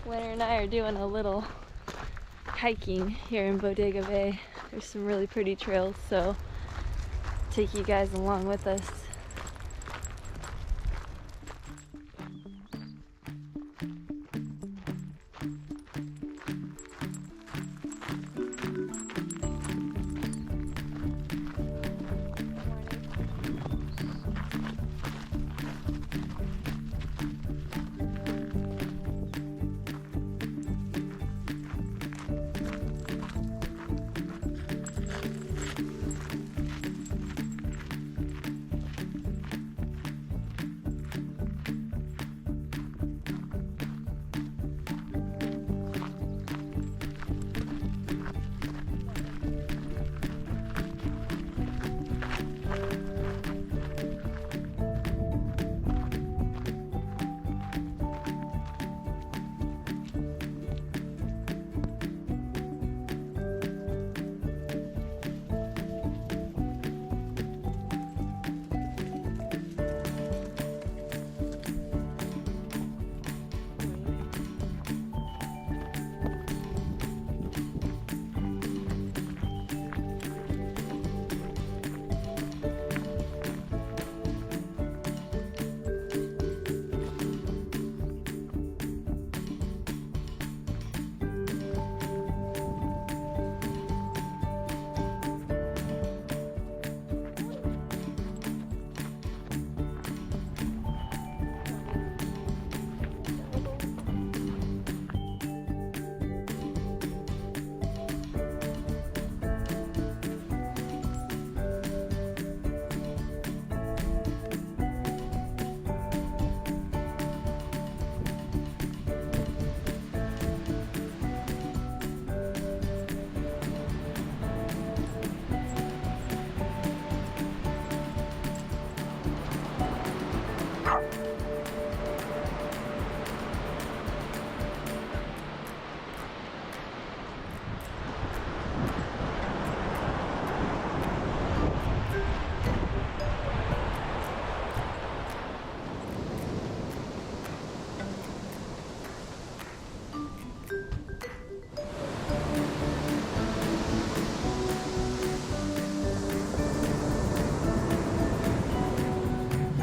Winter and I are doing a little hiking here in Bodega Bay. There's some really pretty trails, so take you guys along with us.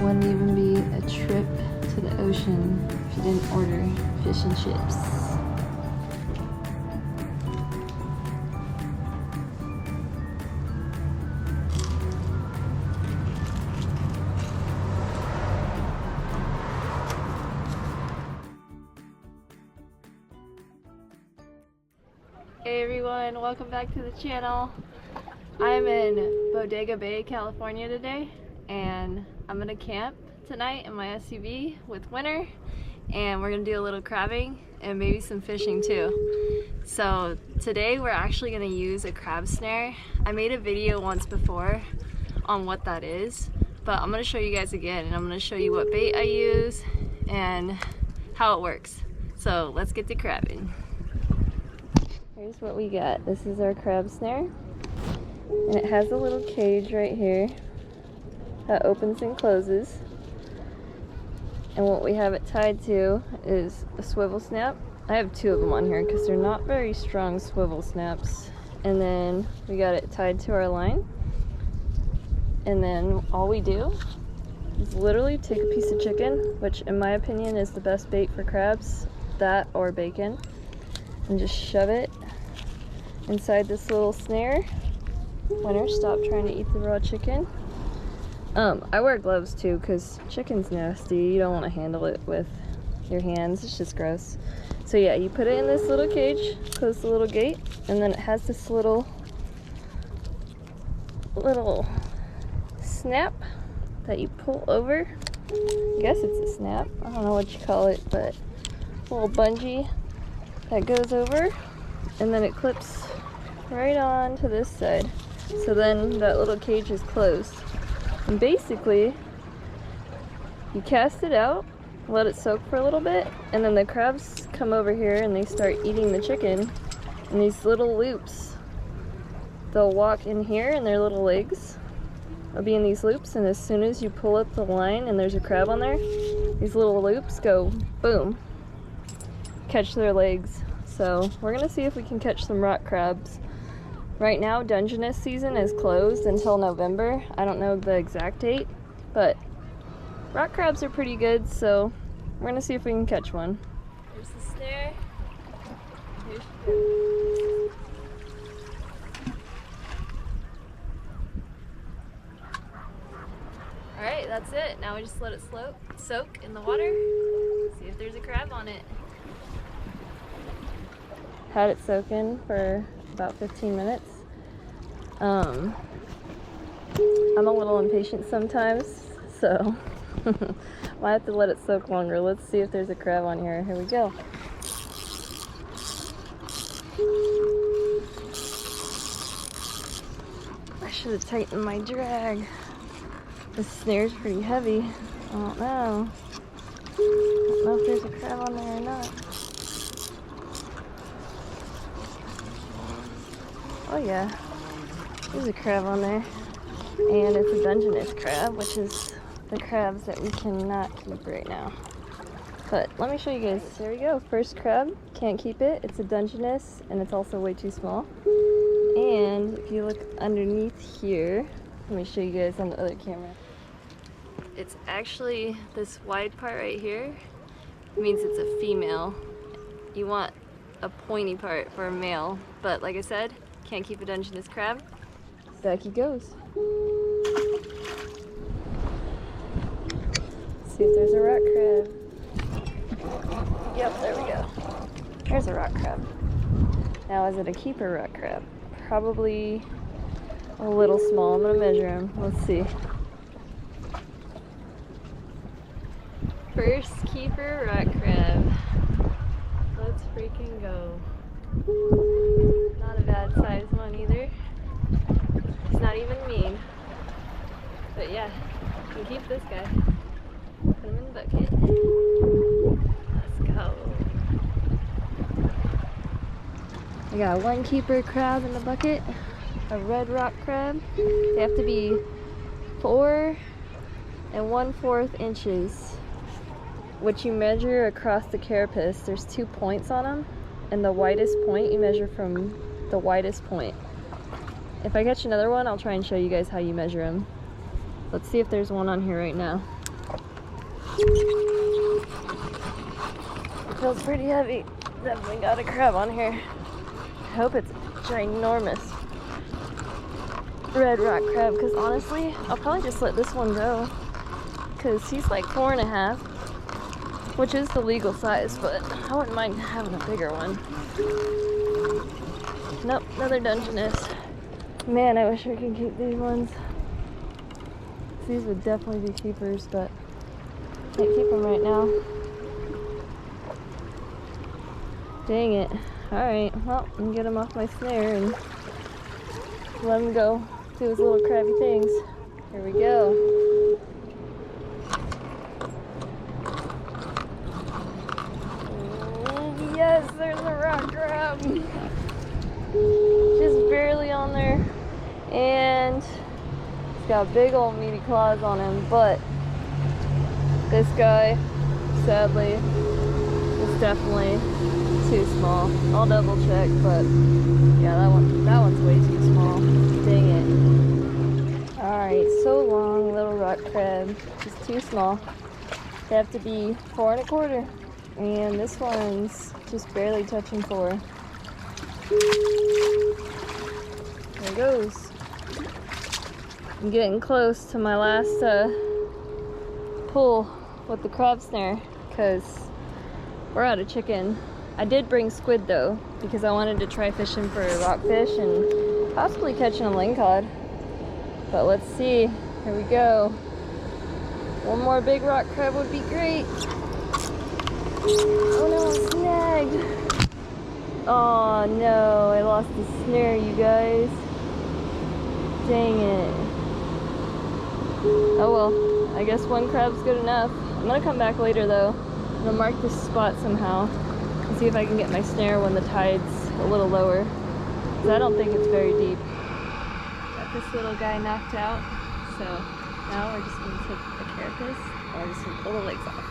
Wouldn't even be a trip to the ocean if you didn't order fish and chips. Hey everyone, welcome back to the channel. I'm in Bodega Bay, California today, and I'm gonna camp tonight in my SUV with Winter, and we're gonna do a little crabbing and maybe some fishing too. So today we're actually gonna use a crab snare. I made a video once before on what that is, but I'm gonna show you guys again, and I'm gonna show you what bait I use and how it works. So let's get to crabbing. Here's what we got. This is our crab snare, and it has a little cage right here that opens and closes, and what we have it tied to is a swivel snap. I have two of them on here because they're not very strong swivel snaps. And then we got it tied to our line, and then all we do is literally take a piece of chicken, which in my opinion is the best bait for crabs, that or bacon, and just shove it inside this little snare. Winter, stop trying to eat the raw chicken. I wear gloves too because chicken's nasty. You don't want to handle it with your hands. It's just gross. So yeah, you put it in this little cage, close the little gate, and then it has this little snap that you pull over. I guess it's a snap. I don't know what you call it, but a little bungee that goes over, and then it clips right on to this side. So then that little cage is closed. And basically, you cast it out, let it soak for a little bit, and then the crabs come over here and they start eating the chicken in these little loops. They'll walk in here and their little legs will be in these loops, and as soon as you pull up the line and there's a crab on there, these little loops go boom, catch their legs. So we're gonna see if we can catch some rock crabs. Right now, Dungeness season is closed until November. I don't know the exact date, but rock crabs are pretty good, so we're gonna see if we can catch one. Here's the snare. Here she goes. Alright, that's it. Now we just let it soak in the water. See if there's a crab on it. Had it soak in for about 15 minutes. I'm a little impatient sometimes, so might have to let it soak longer. Let's see if there's a crab on here. Here we go. I should have tightened my drag. This snare's pretty heavy. I don't know. I don't know if there's a crab on there or not. Oh yeah, there's a crab on there. And it's a Dungeness crab, which is the crabs that we cannot keep right now. But let me show you guys. There we go, first crab. Can't keep it. It's a Dungeness, and it's also way too small. And if you look underneath here, let me show you guys on the other camera. It's actually this wide part right here. It means it's a female. You want a pointy part for a male, but like I said, can't keep a Dungeness crab. Back he goes. See if there's a rock crab. Yep, there we go. There's a rock crab. Now, is it a keeper rock crab? Probably a little small. I'm gonna measure him. Let's see. First keeper rock crab. Let's freaking go. Not a bad size one either. He's not even mean. But yeah, you can keep this guy. Put him in the bucket. Let's go. I got one keeper crab in the bucket. A red rock crab. They have to be 4 1/4 inches, which you measure across the carapace. There's 2 points on them, and the widest point you measure from the widest point. If I catch another one, I'll try and show you guys how you measure them. Let's see if there's one on here right now. It feels pretty heavy. Definitely got a crab on here. I hope it's ginormous. Red rock crab, because honestly, I'll probably just let this one go, because he's like 4 1/2, which is the legal size, but I wouldn't mind having a bigger one. Nope, another Dungeness. Man, I wish I could keep these ones. These would definitely be keepers, but can't keep them right now. Dang it. Alright, well, I'm gonna get him off my snare and let him go do his little crabby things. Here we go. Yes, there's a rock crab. Just barely on there. And he's got big old meaty claws on him, but this guy, sadly, is definitely too small. I'll double check, but yeah, that one's way too small. Dang it. Alright, so long, little rock crab. Just too small. They have to be 4 1/4. And this one's just barely touching 4. There it goes. I'm getting close to my last pull with the crab snare, because we're out of chicken. I did bring squid though, because I wanted to try fishing for rockfish and possibly catching a lingcod. But let's see. Here we go. One more big rock crab would be great. Oh no, I'm snagged. Oh no, I lost the snare, you guys. Dang it. Oh well, I guess one crab's good enough. I'm gonna come back later though. I'm gonna mark this spot somehow and see if I can get my snare when the tide's a little lower, because I don't think it's very deep. Got this little guy knocked out, so now we're just gonna take the carapace and we're just gonna pull the legs off.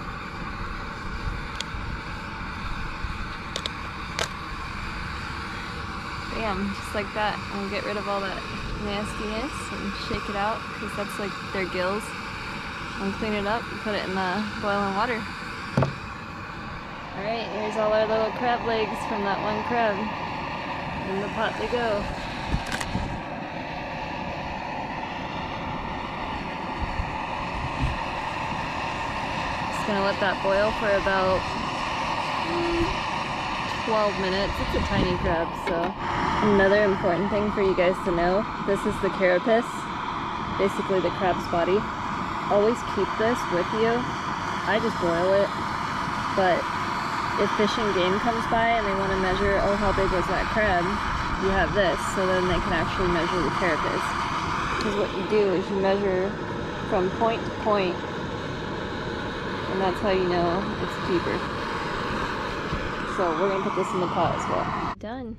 Bam, just like that. And we'll get rid of all that nastiness and shake it out because that's like their gills. And clean it up and put it in the boiling water. Alright, here's all our little crab legs from that one crab. In the pot they go. Just gonna let that boil for about 12 minutes. It's a tiny crab, so. Another important thing for you guys to know, this is the carapace, basically the crab's body. Always keep this with you. I just boil it, but if Fish and Game comes by and they want to measure, oh, how big was that crab, you have this, so then they can actually measure the carapace. Because what you do is you measure from point to point, and that's how you know it's deeper. So we're going to put this in the pot as well. Done.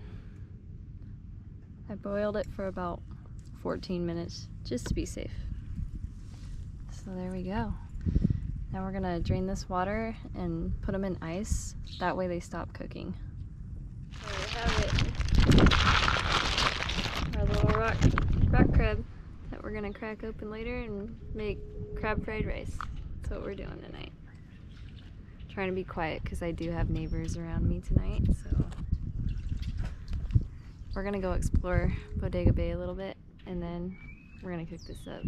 I boiled it for about 14 minutes, just to be safe. So there we go. Now we're gonna drain this water and put them in ice. That way they stop cooking. There we have it. Our little rock crab that we're gonna crack open later and make crab fried rice. That's what we're doing tonight. Trying to be quiet because I do have neighbors around me tonight. So we're gonna go explore Bodega Bay a little bit and then we're gonna cook this up.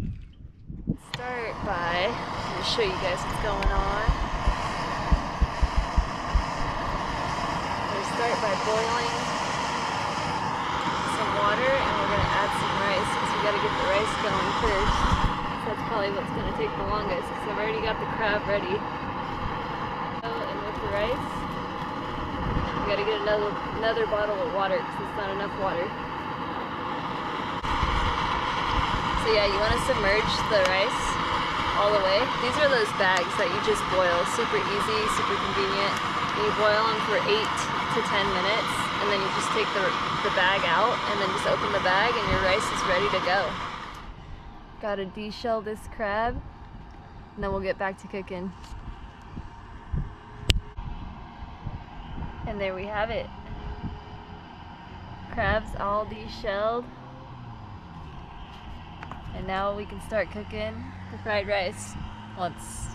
Start by, I'm going to show you guys what's going on. We're going to start by boiling some water and we're going to add some rice because we got to get the rice going first. So that's probably what's going to take the longest because I've already got the crab ready. And with the rice, we got to get another bottle of water because it's not enough water. So yeah, you want to submerge the rice all the way. These are those bags that you just boil. Super easy, super convenient. You boil them for 8 to 10 minutes and then you just take the bag out and then just open the bag and your rice is ready to go. Gotta de-shell this crab and then we'll get back to cooking. And there we have it. Crabs all de-shelled. And now we can start cooking the fried rice once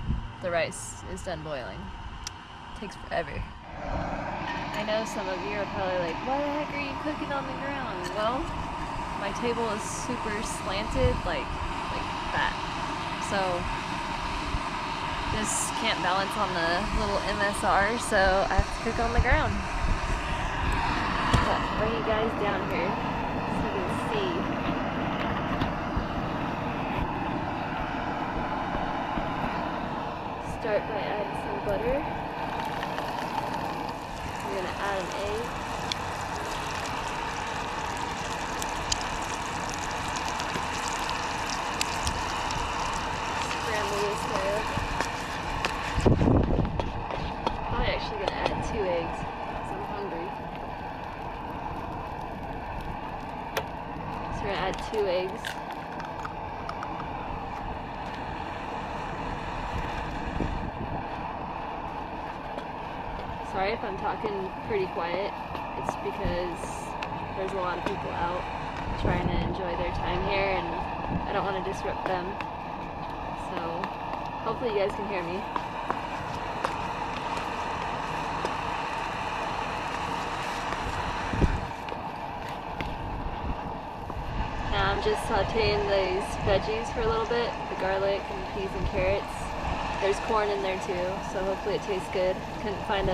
the rice is done boiling. It takes forever. I know some of you are probably like, why the heck are you cooking on the ground? Well, my table is super slanted like that. So this can't balance on the little MSR, so I have to cook on the ground. But bring you guys down here so you can see. Start by adding some butter. I'm going to add an egg. Scramble this egg. I'm actually going to add 2 eggs because I'm hungry. So we're going to add 2 eggs. Sorry if I'm talking pretty quiet. It's because there's a lot of people out trying to enjoy their time here and I don't want to disrupt them. So hopefully you guys can hear me. Now I'm just sauteing these veggies for a little bit, the garlic and peas and carrots. There's corn in there too, so hopefully it tastes good. Couldn't find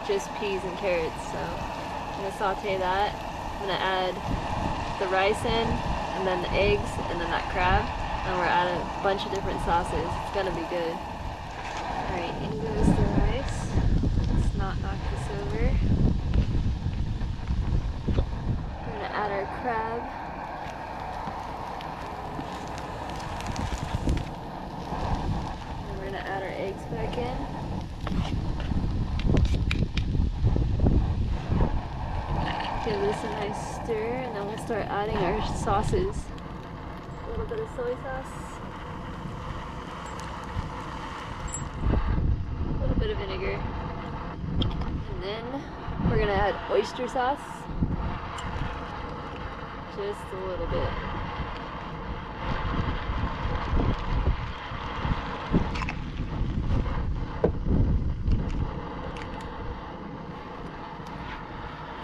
just peas and carrots, so I'm gonna saute that. I'm gonna add the rice in, and then the eggs, and then that crab. And we're adding a bunch of different sauces. It's gonna be good. Alright, in goes the rice. Let's not knock this over. We're gonna add our crab. Add our eggs back in. Give this a nice stir and then we'll start adding our sauces. A little bit of soy sauce. A little bit of vinegar. And then we're gonna add oyster sauce. Just a little bit.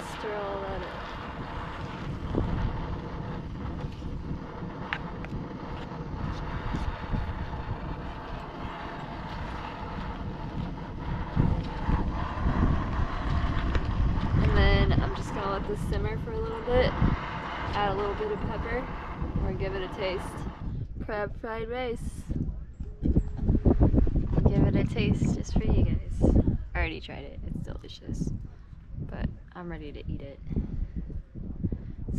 Stir all that up. And then I'm just gonna let this simmer for a little bit. Add a little bit of pepper, or give it a taste. Crab fried rice. Give it a taste just for you guys. I already tried it, it's delicious. But I'm ready to eat it.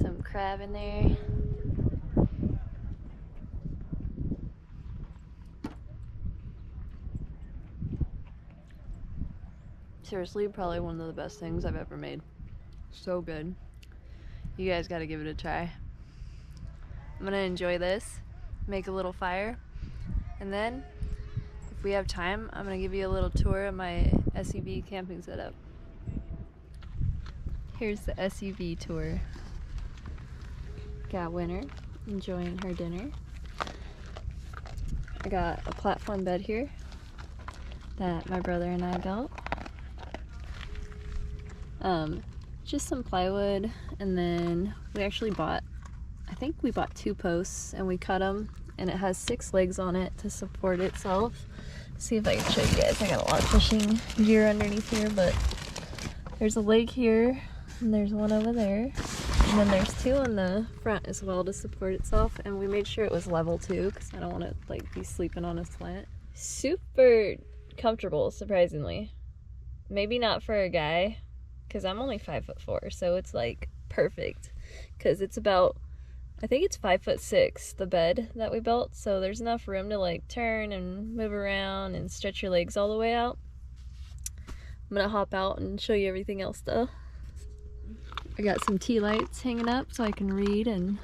Some crab in there. Seriously, probably one of the best things I've ever made. So good. You guys gotta give it a try. I'm gonna enjoy this, make a little fire, and then if we have time, I'm gonna give you a little tour of my SUV camping setup. Here's the SUV tour. Got Winter enjoying her dinner. I got a platform bed here that my brother and I built. Just some plywood, and then we actually bought, I think we bought 2 posts and we cut them, and it has 6 legs on it to support itself. See if I can show you guys. I got a lot of fishing gear underneath here, but there's a leg here and there's one over there, and then there's 2 on the front as well to support itself, and we made sure it was level too because I don't want to like be sleeping on a slant. Super comfortable, surprisingly. Maybe not for a guy, because I'm only 5'4", so it's like perfect, because it's about, I think it's 5'6", the bed that we built, so there's enough room to like turn and move around and stretch your legs all the way out. I'm gonna hop out and show you everything else though. I got some tea lights hanging up so I can read and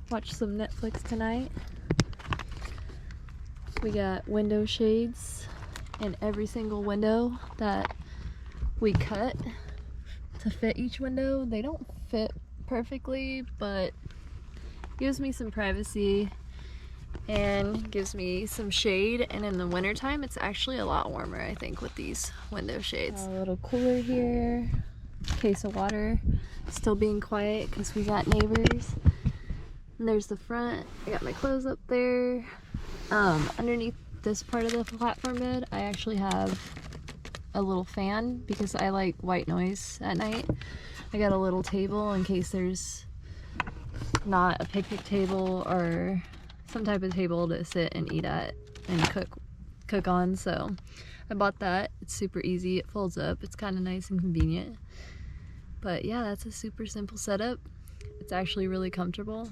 watch some Netflix tonight. We got window shades in every single window that we cut to fit each window. They don't fit perfectly, but gives me some privacy and gives me some shade, and in the winter time it's actually a lot warmer, I think, with these window shades. A little cooler here, case of water, still being quiet because we got neighbors. And there's the front. I got my clothes up there. Underneath this part of the platform bed I actually have a little fan because I like white noise at night. I got a little table in case there's not a picnic table or some type of table to sit and eat at and cook on, so I bought that. It's super easy, it folds up, it's kind of nice and convenient. But yeah, that's a super simple setup. It's actually really comfortable,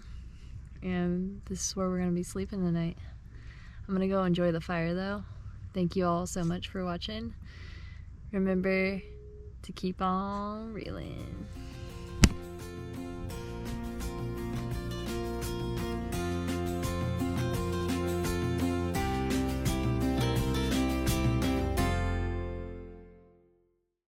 and this is where we're gonna be sleeping tonight. I'm gonna go enjoy the fire though. Thank you all so much for watching. Remember to keep on reeling.